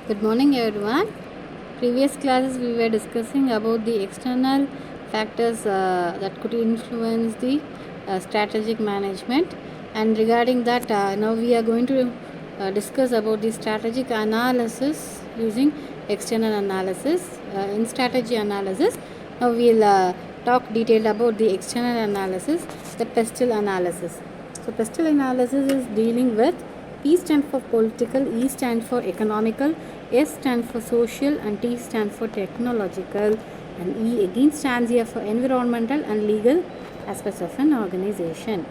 Good morning, everyone. Previous classes we were discussing about the external factors that could influence the strategic management, and regarding that, now we are going to discuss about the strategic analysis using external analysis. In strategy analysis, now we'll talk detailed about the external analysis, the PESTEL analysis. So, PESTEL analysis is dealing with P stands for political, E stands for economical, S stands for social, and T stands for technological, and E again stands here for environmental and legal aspects of an organization.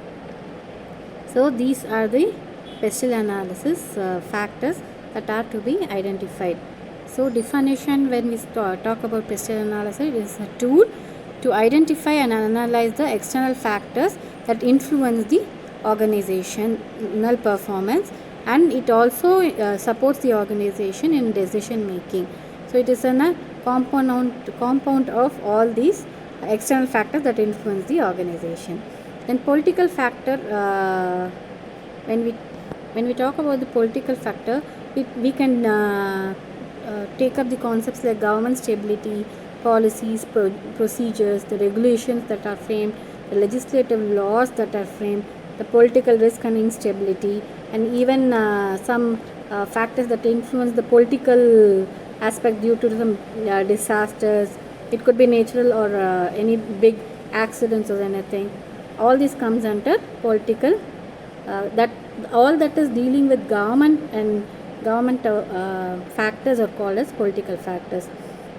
So these are the PESTEL analysis factors that are to be identified. So definition, when we talk about PESTEL analysis, it is a tool to identify and analyze the external factors that influence the organizational performance, and it also supports the organization in decision making. So it is a compound of all these external factors that influence the organization. Then political factor, when we talk about the political factor, we can take up the concepts like government stability, policies, procedures, the regulations that are framed, the legislative laws that are framed, the political risk and instability, and even some factors that influence the political aspect due to some disasters. It could be natural or any big accidents or anything. All this comes under political. That all that is dealing with government and government factors are called as political factors.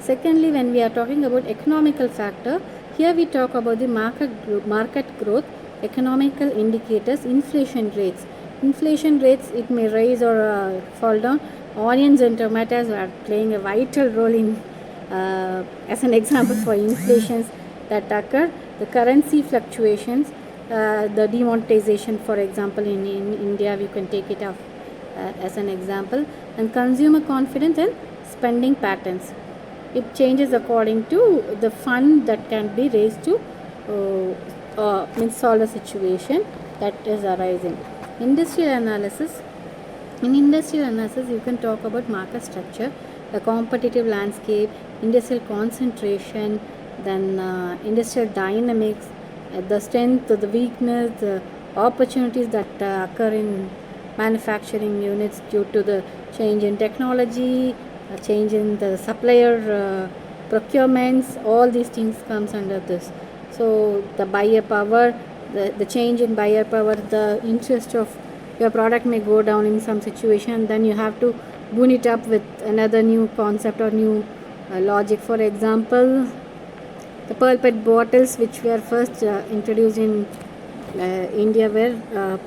Secondly, when we are talking about economical factor, here we talk about the market growth, economical indicators, inflation rates. Inflation rates, it may rise or fall down. Onions and tomatoes are playing a vital role in as an example for inflations that occur. The currency fluctuations, the demonetization, for example, in India, we can take it off as an example, and consumer confidence and spending patterns. It changes according to the fund that can be raised to solve a situation that is arising. Industrial analysis. In industrial analysis, you can talk about market structure, the competitive landscape, industrial concentration, then industrial dynamics, the strength, the weakness, the opportunities that occur in manufacturing units due to the change in technology, change in the supplier procurements. All these things comes under this. So the buyer power, the change in buyer power, the interest of your product may go down in some situation, then you have to boon it up with another new concept or new logic. For example, the pearl pet bottles, which were first introduced in India, were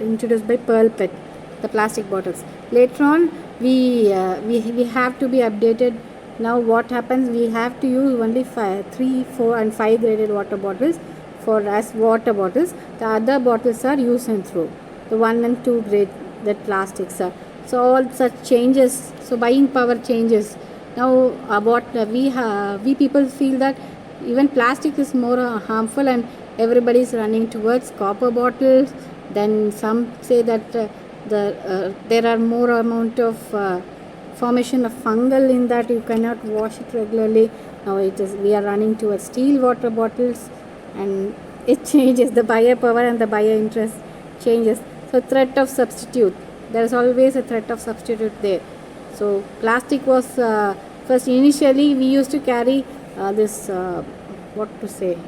introduced by Pearl Pet, the plastic bottles. Later on, we have to be updated. Now what happens, we have to use only 3, 4 and 5 graded water bottles for as water bottles. The other bottles are use and throw, the 1 and 2 grade that plastics are. So all such changes, so buying power changes. Now what we people feel that even plastic is more harmful, and everybody is running towards copper bottles. Then some say that there are more amount of formation of fungal in that, you cannot wash it regularly. Now we are running towards steel water bottles, and it changes, the buyer power and the buyer interest changes. So threat of substitute, there is always a threat of substitute there. So plastic was first, initially we used to carry this what to say,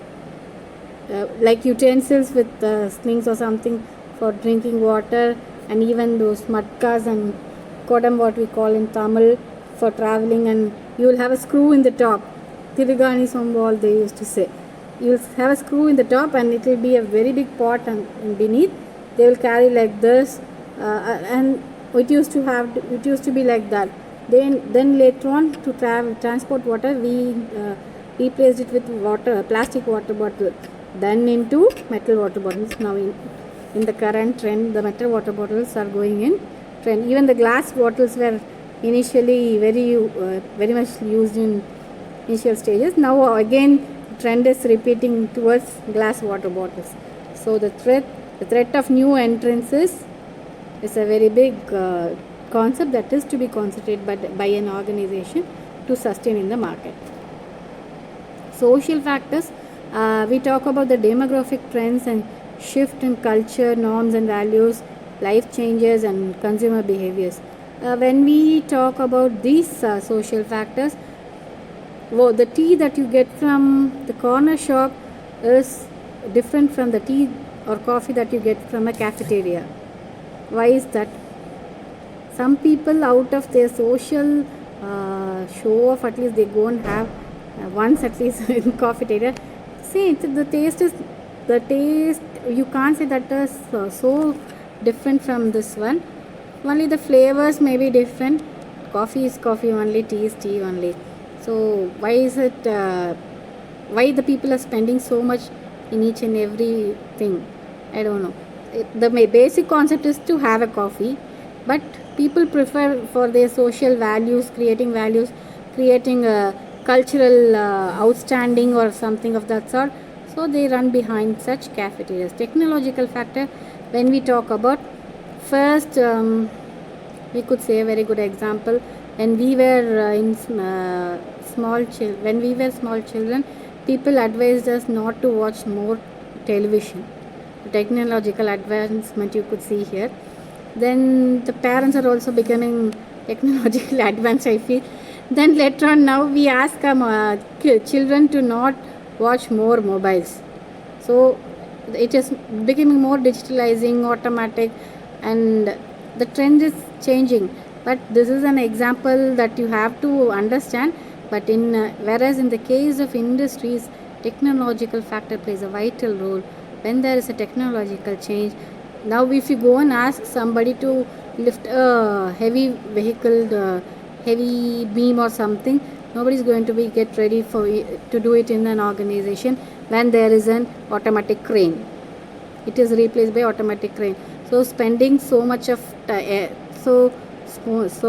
like utensils with slings or something for drinking water, and even those matkas and kodam, what we call in Tamil, for traveling, and you will have a screw in the top. Tirigani sombal, they used to say. You will have a screw in the top, and it will be a very big pot, and beneath they will carry like this, and it used to be like that. Then later on, to transport water, we replaced it with plastic water bottle, then into metal water bottles. Now in the current trend, the metal water bottles are going in trend. Even the glass bottles were initially very much used in initial stages. Now again trend is repeating towards glass water bottles. So the threat of new entrants is a very big concept that is to be considered by an organization to sustain in the market. Social factors, we talk about the demographic trends and shift in culture, norms and values, life changes and consumer behaviors. When we talk about these social factors, the tea that you get from the corner shop is different from the tea or coffee that you get from a cafeteria. Why is that? Some people, out of their social show off, at least they go and have once at least in cafeteria. See, the taste. You can't say that is so different from this one. Only the flavors may be different. Coffee is coffee only, tea is tea only. So why is it? Why the people are spending so much in each and every thing? I don't know. The basic concept is to have a coffee, but people prefer for their social values, creating a cultural outstanding or something of that sort. So they run behind such cafeterias. Technological factor, when we talk about, first we could say a very good example. When we were when we were small children, people advised us not to watch more television. Technological advancement you could see here. Then the parents are also becoming technologically advanced, I feel. Then later on, now we ask children to not watch more mobiles. So it is becoming more digitalizing, automatic, and the trend is changing. But this is an example that you have to understand. But whereas in the case of industries, technological factor plays a vital role. When there is a technological change, now if you go and ask somebody to lift a heavy vehicle, heavy beam or something, nobody is going to be get ready to do it in an organization when there is an automatic crane. It is replaced by automatic crane. So spending so much of so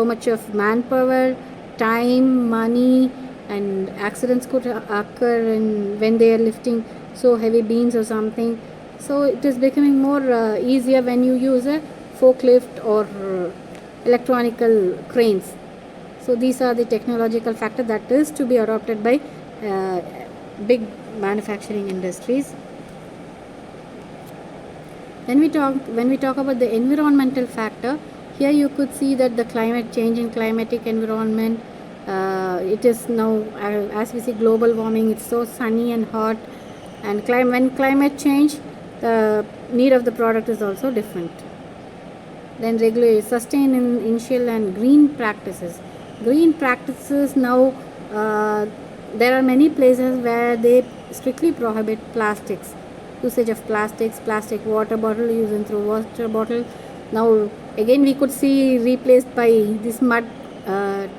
much of manpower, time, money, and accidents could occur when they are lifting so heavy beams or something. So it is becoming more easier when you use a forklift or electronical cranes. So these are the technological factor that is to be adopted by big manufacturing industries. When we talk about the environmental factor, here you could see that the climate change in climatic environment, it is now, as we see global warming, it's so sunny and hot, and when climate change, the need of the product is also different. Then regulate, sustain initial and green practices. Green practices now, there are many places where they strictly prohibit plastics, usage of plastics, plastic water bottle, using through water bottle. Now again we could see replaced by this mud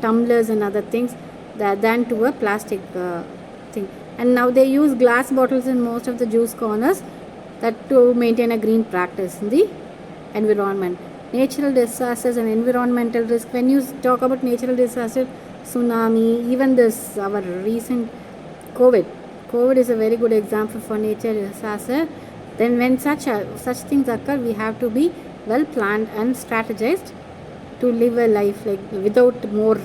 tumblers and other things than to a plastic thing. And now they use glass bottles in most of the juice corners, that to maintain a green practice in the environment. Natural disasters and environmental risk. When you talk about natural disaster, tsunami, even this our recent COVID is a very good example for nature disaster. Then when such things occur, we have to be well planned and strategized to live a life like without more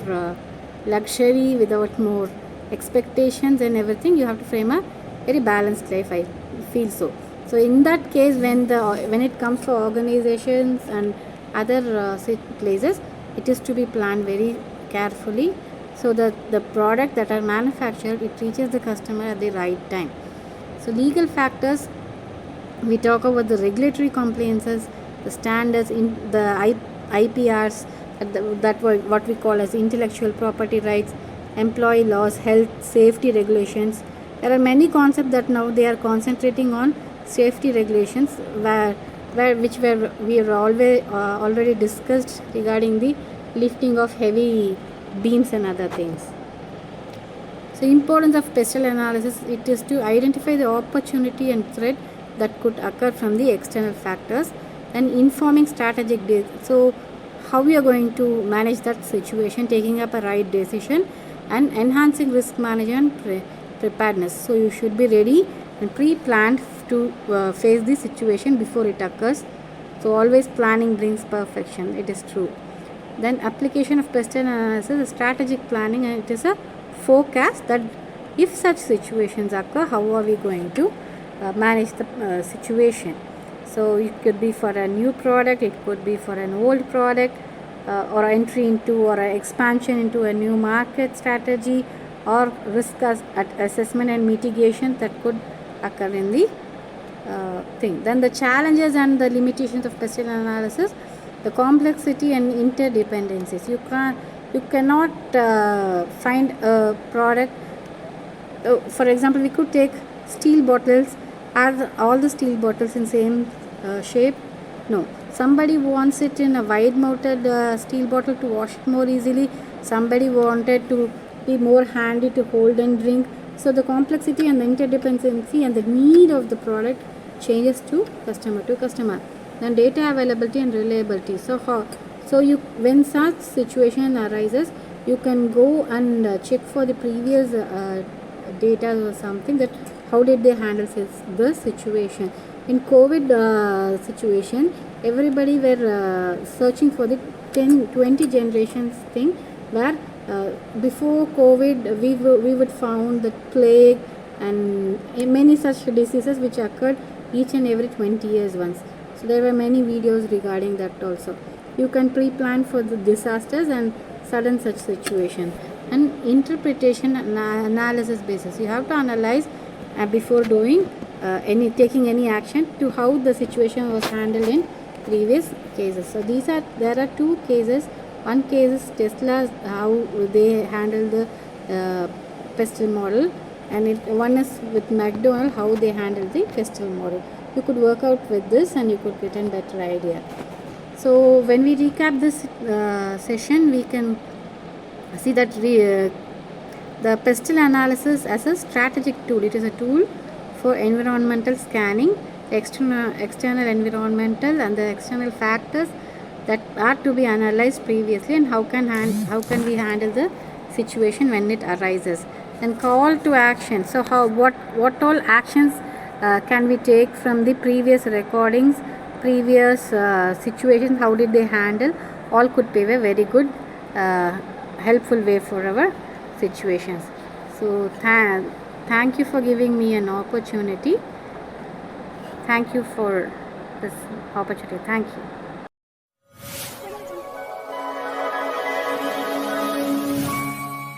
luxury, without more expectations and everything. You have to frame a very balanced life, I feel so. So in that case, when it comes to organizations and other places, it is to be planned very carefully, so that the product that are manufactured, it reaches the customer at the right time. So legal factors, we talk about the regulatory compliances, the standards in the IPRs, that what we call as intellectual property rights, employee laws, health, safety regulations. There are many concepts that now they are concentrating on safety regulations, which we are already discussed regarding the lifting of heavy beams and other things. So importance of pestle analysis, it is to identify the opportunity and threat that could occur from the external factors, and informing strategic so how we are going to manage that situation, taking up a right decision, and enhancing risk management preparedness. So you should be ready and pre-planned to face the situation before it occurs. So always planning brings perfection, it is true. Then application of pest analysis is strategic planning, and it is a forecast that if such situations occur, how are we going to manage the situation. So it could be for a new product, it could be for an old product, or entry into or expansion into a new market strategy, or risk assessment and mitigation that could occur in the thing. Then the challenges and the limitations of pestle analysis, the complexity and interdependencies. You cannot find a product. For example, we could take steel bottles. Are all the steel bottles in same shape? No. Somebody wants it in a wide mounted steel bottle to wash it more easily. Somebody wanted to be more handy to hold and drink. So the complexity and the interdependency and the need of the product changes to customer. Then data availability and reliability. When such situation arises, you can go and check for the previous data or something, that how did they handle the situation. In COVID situation, everybody were searching for the 10-20 generations thing, where before COVID we would found the plague and many such diseases which occurred each and every 20 years once. So there were many videos regarding that also. You can pre-plan for the disasters and sudden such situation. And interpretation and analysis basis, you have to analyze before doing taking any action to how the situation was handled in previous cases. So there are two cases. One case is Tesla, how they handle the pestle model, and one is with McDonald, how they handle the pestle model. You could work out with this and you could get a better idea. So when we recap this session, we can see that the pestle analysis as a strategic tool. It is a tool for environmental scanning, external environmental and the external factors that are to be analyzed previously, and how can we handle the situation when it arises. And call to action. So what all actions can we take from the previous recordings, previous situations, how did they handle, all could pave a very good helpful way for our situations. So thank you for giving me an opportunity. Thank you for this opportunity. Thank you.